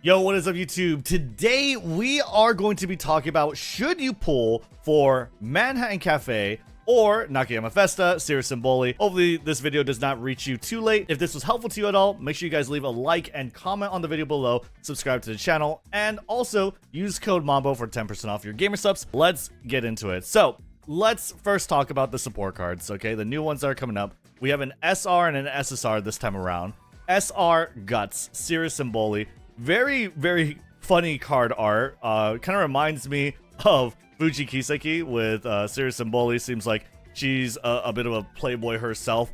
Yo, what is up YouTube? Today we are going to be talking about should you pull for Manhatten Cafe or Nakayama Festa Sirius Symboli. Hopefully this video does not reach you too late. If this was helpful to you at all, make sure you guys leave a like and comment on the video below, subscribe to the channel, and also use code MAMBO for 10% off your gamer subs. Let's get into it. So let's first talk about the support cards, okay? The new ones that are coming up. We have an SR and an SSR this time around. SR Guts, Sirius Symboli. Very funny card art. Kind of reminds me of Fuji Kiseki with Sirius Symboli. Seems like she's a bit of a playboy herself.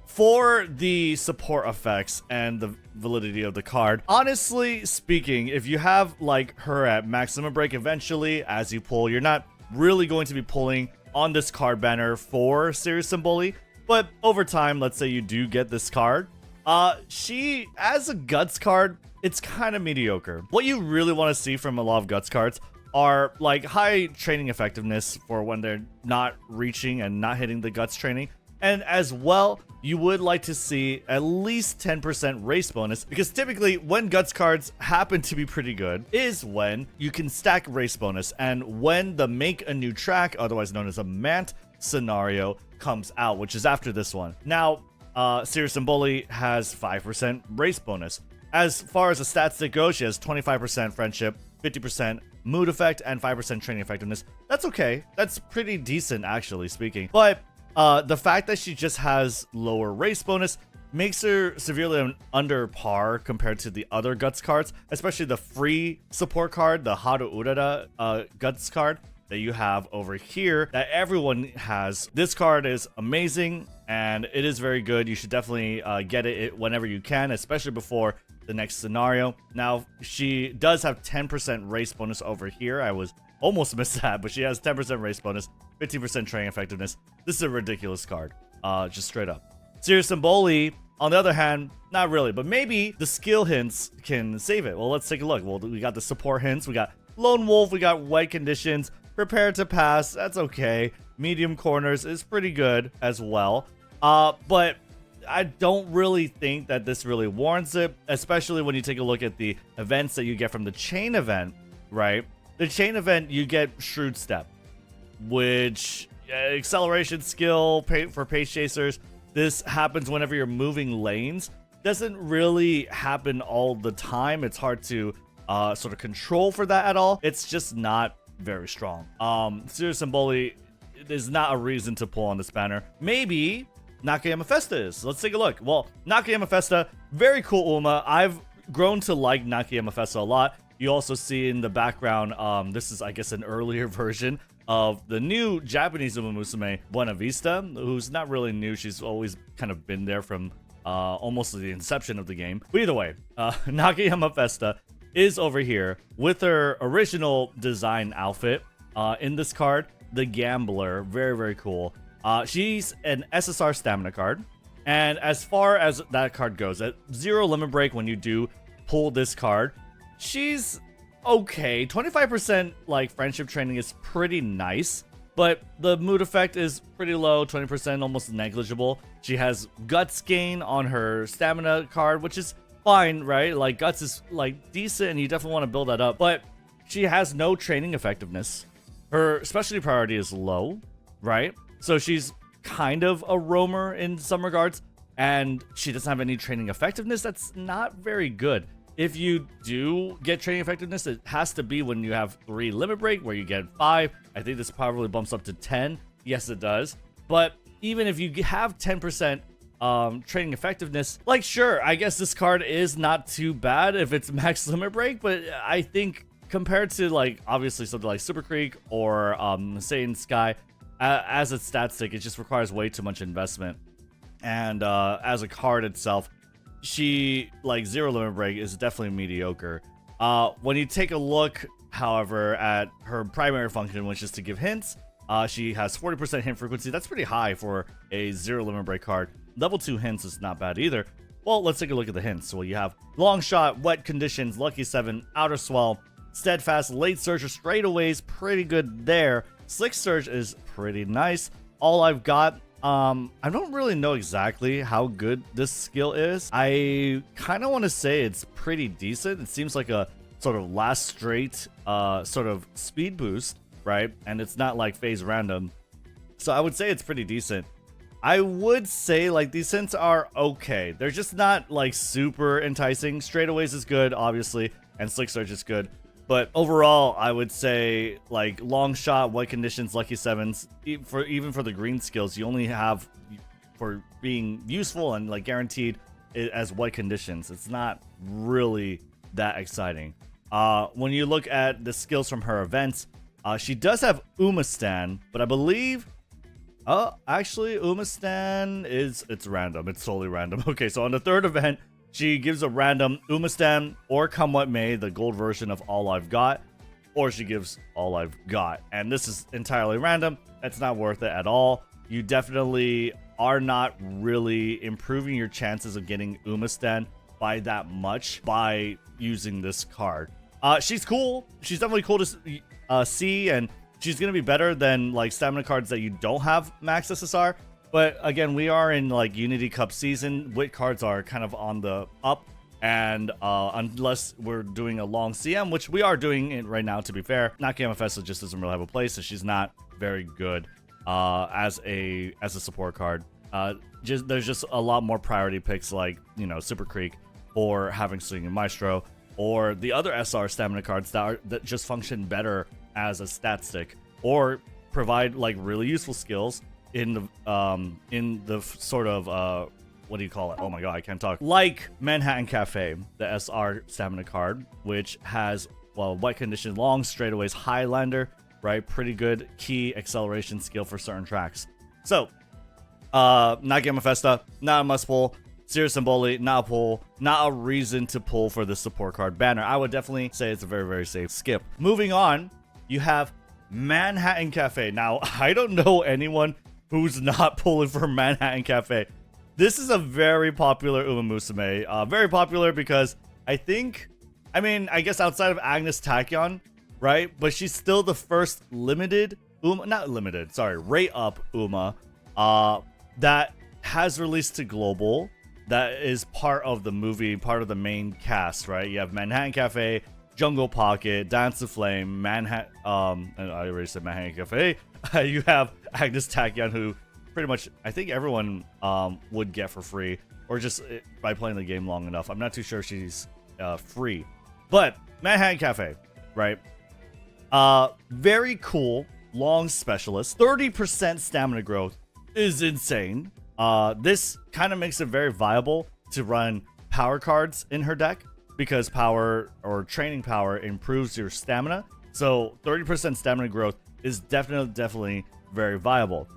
For the support effects and the validity of the card, honestly speaking, if you have like her at maximum break eventually as you pull, you're not really going to be pulling on this card banner for Sirius Symboli. But over time, let's say you do get this card, she as a Guts card, it's kind of mediocre. What you really want to see from a lot of Guts cards are like high training effectiveness for when they're not reaching and not hitting the Guts training. And as well, you would like to see at least 10% race bonus, because typically when Guts cards happen to be pretty good is when you can stack race bonus and when the make a new track, otherwise known as a MANT scenario, comes out, which is after this one. Now, Sirius Symboli has 5% race bonus. As far as the stat stick goes, she has 25% friendship, 50% mood effect, and 5% training effectiveness. That's okay. That's pretty decent, actually speaking. But the fact that she just has lower race bonus makes her severely under par compared to the other Guts cards, especially the free support card, the Haru Urara Guts card that you have over here that everyone has. This card is amazing and it is very good. You should definitely get it whenever you can, especially before the next scenario. Now, she does have 10% race bonus over here. I was almost missed that, but she has 10% race bonus, 15% training effectiveness. This is a ridiculous card, just straight up. Sirius Symboli, on the other hand, not really, but maybe the skill hints can save it. Well, let's take a look. Well, we got the support hints, we got Lone Wolf, we got Wet Conditions, Prepare to Pass, that's okay. Medium Corners is pretty good as well. But I don't really think that this really warrants it, especially when you take a look at the events that you get from the chain event, right? The chain event, you get Shrewd Step, which acceleration skill for pace chasers. This happens whenever you're moving lanes. Doesn't really happen all the time. It's hard to sort of control for that at all. It's just not very strong. Sirius Symboli is not a reason to pull on this banner. Maybe Nakayama Festa is. Let's take a look. Well, Nakayama Festa, very cool Uma. I've grown to like Nakayama Festa a lot. You also see in the background, this is, I guess, an earlier version of the new Japanese Umamusume, Buena Vista, who's not really new. She's always kind of been there from almost the inception of the game. But either way, Nakayama Festa is over here with her original design outfit in this card, the Gambler. Very cool. She's an SSR stamina card, and as far as that card goes, at 0 limit break when you do pull this card, she's okay. 25% like friendship training is pretty nice, but the mood effect is pretty low, 20%, almost negligible. She has Guts gain on her stamina card, which is fine, right? Like Guts is like decent and you definitely want to build that up, but she has no training effectiveness. Her specialty priority is low, right? So she's kind of a roamer in some regards, and she doesn't have any training effectiveness. That's not very good. If you do get training effectiveness, it has to be when you have 3 limit break, where you get 5. I think this probably bumps up to 10. Yes, it does. But even if you have 10% training effectiveness, like, sure, I guess this card is not too bad if it's max limit break, but I think compared to like obviously something like Super Creek or Saiyan Sky, as a stat stick, it just requires way too much investment. And as a card itself, she, like, 0 limit break is definitely mediocre. When you take a look, however, at her primary function, which is to give hints, she has 40% hint frequency. That's pretty high for a 0 limit break card. Level 2 hints is not bad either. Well, let's take a look at the hints. So you have Long Shot, Wet Conditions, Lucky 7, Outer Swell, Steadfast, Late Surge, Straightaways, pretty good there. Slick Surge is pretty nice. All I've got I don't really know exactly how good this skill is. I kind of want to say it's pretty decent. It seems like a sort of last straight sort of speed boost, right? And it's not like phase random. So I would say it's pretty decent. I would say like these hints are okay. They're just not like super enticing. Straightaways is good, obviously, and Slick Search is good. But overall, I would say like long shot, white conditions, lucky sevens, even for the green skills, you only have for being useful and like guaranteed as white conditions. It's not really that exciting. When you look at the skills from her events, she does have Umastan, but I believe actually Umastan it's random. It's totally random. Okay, so on the third event, she gives a random Umastan or Come What May, the gold version of All I've Got, or she gives All I've Got. And this is entirely random. It's not worth it at all. You definitely are not really improving your chances of getting Umastan by that much by using this card. She's cool. She's definitely cool to see, and she's going to be better than like stamina cards that you don't have max SSR. But again, we are in like Unity Cup season. Wit cards are kind of on the up. And unless we're doing a long CM, which we are doing it right now, to be fair, Nakayama Festa just doesn't really have a place. So she's not very good as a support card. There's just a lot more priority picks like, you know, Super Creek or having Swinging Maestro or the other SR stamina cards that just function better as a stat stick or provide like really useful skills in the sort of what do you call it? Oh my god, I can't talk. Like Manhattan Cafe, the SR stamina card, which has, well, white condition, long straightaways, Highlander, right? Pretty good key acceleration skill for certain tracks. So, Nakayama Festa, not a must pull. Sirius Symboli, not a pull. Not a reason to pull for the support card banner. I would definitely say it's a very, very safe skip. Moving on, you have Manhattan Cafe. Now, I don't know anyone who's not pulling for Manhattan Cafe. This is a very popular Umamusume. Very popular because I guess outside of Agnes Tachyon, right? But she's still the first limited rate up Uma that has released to global. That is part of the movie, part of the main cast, right? You have Manhattan Cafe, Jungle Pocket, Dance of Flame, Manhattan. And I already said Manhattan Cafe. You have Agnes Tachyon, who pretty much I think everyone would get for free, or just by playing the game long enough. I'm not too sure if she's free, but Manhattan Cafe, right? Very cool, long specialist, 30% stamina growth is insane. This kind of makes it very viable to run power cards in her deck because power or training power improves your stamina. So 30% stamina growth is definitely very viable.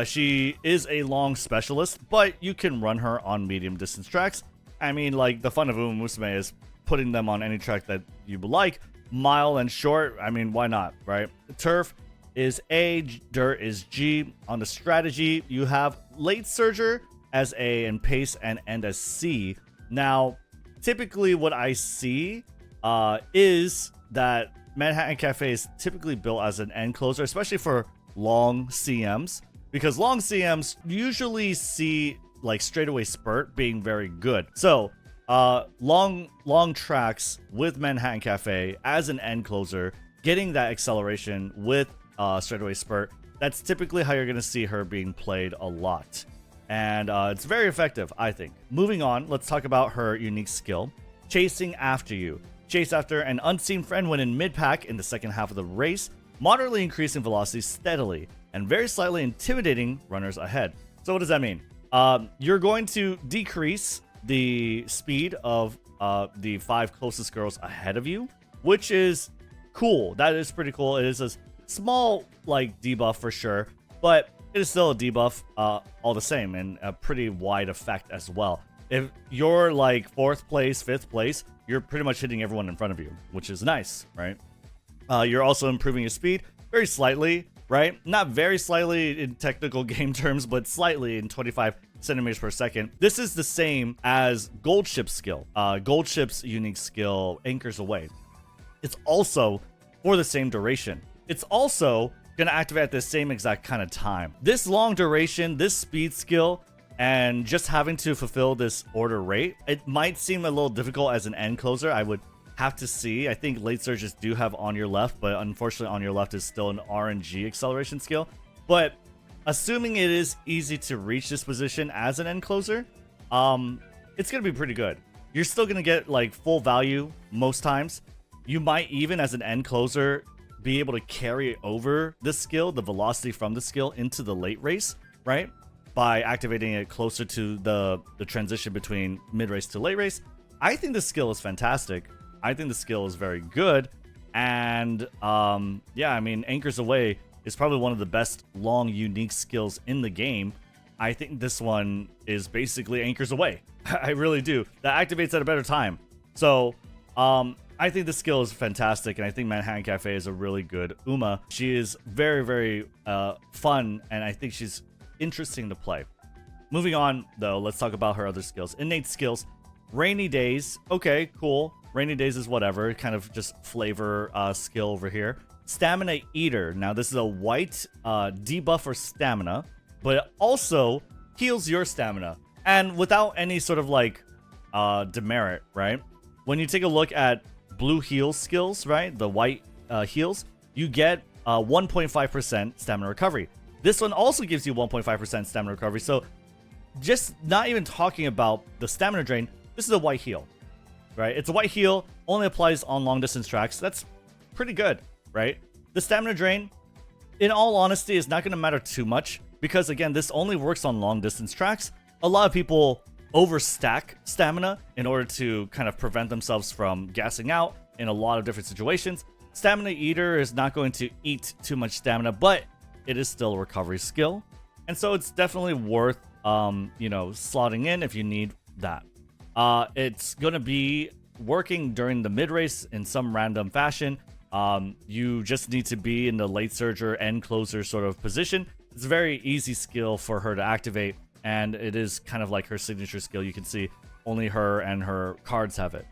She is a long specialist, but you can run her on medium distance tracks. I mean, like, the fun of Umamusume is putting them on any track that you like. Mile and short, I mean, why not, right? Turf is A, dirt is G. On the strategy, you have late surger as A and pace and end as C. Now, typically what I see is that Manhattan Cafe is typically built as an end closer, especially for long CMs, because long CMs usually see like straightaway spurt being very good. So long tracks with Manhattan Cafe as an end closer, getting that acceleration with straightaway spurt, that's typically how you're going to see her being played a lot. And it's very effective, I think. Moving on, let's talk about her unique skill, Chasing After You. Chase after an unseen friend when in mid-pack in the second half of the race, moderately increasing velocity steadily, and very slightly intimidating runners ahead. So what does that mean? You're going to decrease the speed of the 5 closest girls ahead of you, which is cool. That is pretty cool. It is a small like debuff for sure, but it is still a debuff all the same, and a pretty wide effect as well. If you're like 4th place, 5th place, you're pretty much hitting everyone in front of you, which is nice, right? You're also improving your speed very slightly, right? Not very slightly in technical game terms, but slightly in 25 centimeters per second. This is the same as Gold Ship's skill. Gold Ship's unique skill, Anchors Away. It's also for the same duration. It's also gonna activate at the same exact kind of time. This long duration, this speed skill, and just having to fulfill this order rate, it might seem a little difficult as an end closer. I would have to see. I think late surges do have on your left, but unfortunately on your left is still an RNG acceleration skill. But assuming it is easy to reach this position as an end closer, it's gonna be pretty good. You're still gonna get like full value most times. You might even as an end closer be able to carry over the skill, the velocity from the skill into the late race, right? By activating it closer to the transition between mid race to late race. I think this skill is fantastic. I think the skill is very good. And yeah, I mean, Anchors Away is probably one of the best long unique skills in the game. I think this one is basically Anchors Away. I really do. That activates at a better time. So I think the skill is fantastic, and I think Manhattan Cafe is a really good Uma. She is very, very fun, and I think she's interesting to play. Moving on, though, let's talk about her other skills. Innate skills. Rainy Days. Okay, cool. Rainy Days is whatever. Kind of just flavor skill over here. Stamina Eater. Now, this is a white debuff for stamina, but it also heals your stamina. And without any sort of like demerit, right? When you take a look at blue heal skills, right? The white heals, you get 1.5% stamina recovery. This one also gives you 1.5% stamina recovery. So just not even talking about the stamina drain, this is a white heal, right? It's a white heal, only applies on long distance tracks. That's pretty good, right? The stamina drain, in all honesty, is not going to matter too much because, again, this only works on long distance tracks. A lot of people overstack stamina in order to kind of prevent themselves from gassing out in a lot of different situations. Stamina Eater is not going to eat too much stamina, but it is still a recovery skill. And so it's definitely worth, you know, slotting in if you need that. It's going to be working during the mid-race in some random fashion. You just need to be in the late surger, end closer sort of position. It's a very easy skill for her to activate, and it is kind of like her signature skill. You can see only her and her cards have it.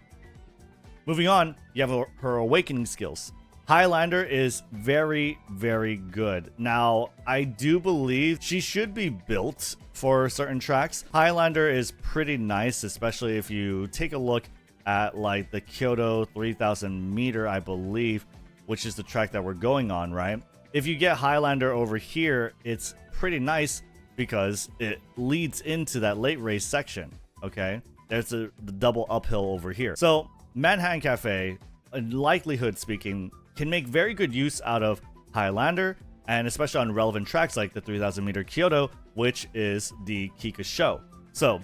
Moving on, you have her awakening skills. Highlander is very, very good. Now, I do believe she should be built for certain tracks. Highlander is pretty nice, especially if you take a look at like the Kyoto 3000 meter, I believe, which is the track that we're going on, right? If you get Highlander over here, it's pretty nice because it leads into that late race section, okay? There's the double uphill over here. So Manhattan Cafe, in likelihood speaking, can make very good use out of Highlander, and especially on relevant tracks like the 3000 meter Kyoto, which is the Kika show. So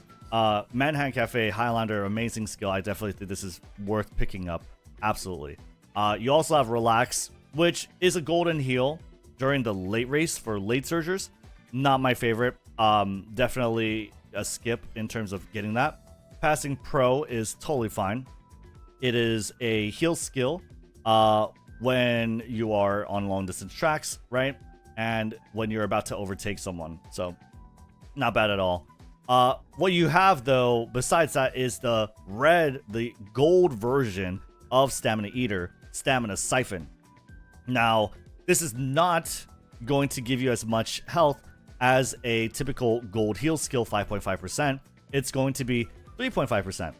Manhattan Cafe, Highlander, amazing skill. I definitely think this is worth picking up. Absolutely. You also have Relax, which is a golden heal during the late race for late surgers. Not my favorite. Definitely a skip in terms of getting that. Passing Pro is totally fine. It is a heal skill when you are on long distance tracks, right? And when you're about to overtake someone. So not bad at all. What you have though, besides that, is the gold version of Stamina Eater, Stamina Siphon. Now, this is not going to give you as much health as a typical gold heal skill, 5.5%. It's going to be 3.5%.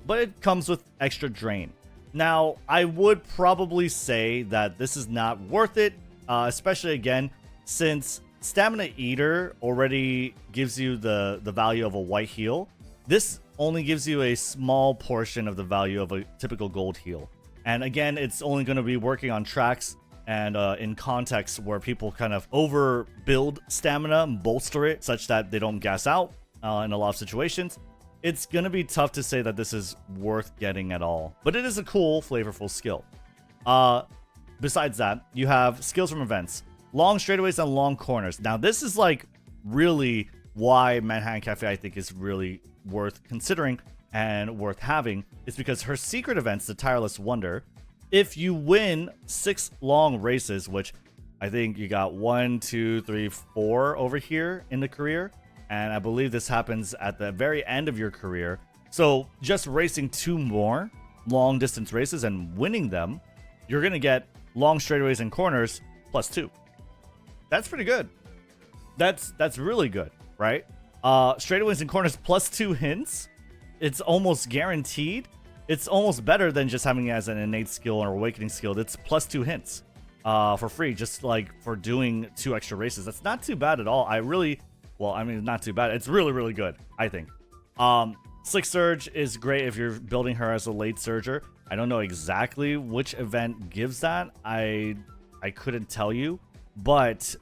But it comes with extra drain. Now, I would probably say that this is not worth it, especially again, since Stamina Eater already gives you the value of a white heal. This only gives you a small portion of the value of a typical gold heal. And again, it's only going to be working on tracks and in contexts where people kind of overbuild stamina and bolster it such that they don't gas out in a lot of situations. It's going to be tough to say that this is worth getting at all, but it is a cool, flavorful skill. Besides that, you have skills from events, long straightaways and long corners. Now, this is like really why Manhattan Cafe I think is really worth considering and worth having. It's because her secret events, the Tireless Wonder, if you win 6 long races, which I think you got 1, 2, 3, 4 over here in the career, and I believe this happens at the very end of your career. So just racing 2 more long distance races and winning them, you're going to get long straightaways and corners +2. That's pretty good. That's really good, right? Straightaways and corners +2 hints. It's almost guaranteed. It's almost better than just having it as an innate skill or awakening skill. It's +2 hints for free, just like for doing 2 extra races. That's not too bad at all. Well, I mean, not too bad. It's really, really good, I think. Slick Surge is great if you're building her as a late surger. I don't know exactly which event gives that. I couldn't tell you, but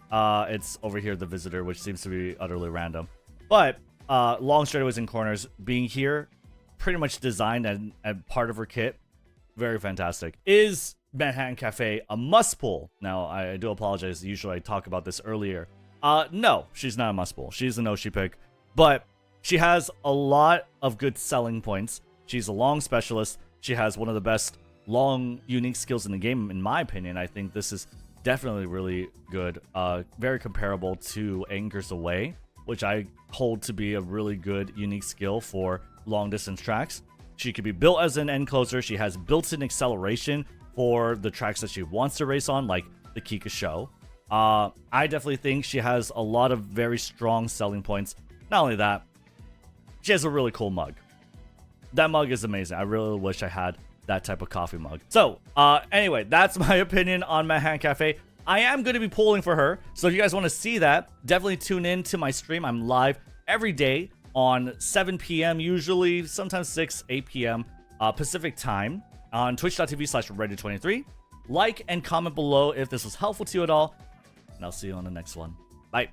it's over here, the visitor, which seems to be utterly random. But long straightaways and corners being here, pretty much designed and part of her kit, very fantastic. Is Manhattan Cafe a must pull? Now, I do apologize. Usually I talk about this earlier. No, she's not a must pull. She's an Oshi pick, but she has a lot of good selling points. She's a long specialist. She has one of the best long unique skills in the game, in my opinion. I think this is definitely really good. Very comparable to Anchors Away, which I hold to be a really good unique skill for long distance tracks. She could be built as an end closer. She has built-in acceleration for the tracks that she wants to race on, like the Kika Show. I definitely think she has a lot of very strong selling points. Not only that, she has a really cool mug. That mug is amazing. I really wish I had that type of coffee mug. So, anyway, that's my opinion on Manhattan Cafe. I am going to be pulling for her, so if you guys want to see that, definitely tune in to my stream. I'm live every day on 7 p.m. usually, sometimes 6, 8 p.m. Pacific time on twitch.tv/Rednu23. Like and comment below if this was helpful to you at all, and I'll see you on the next one. Bye.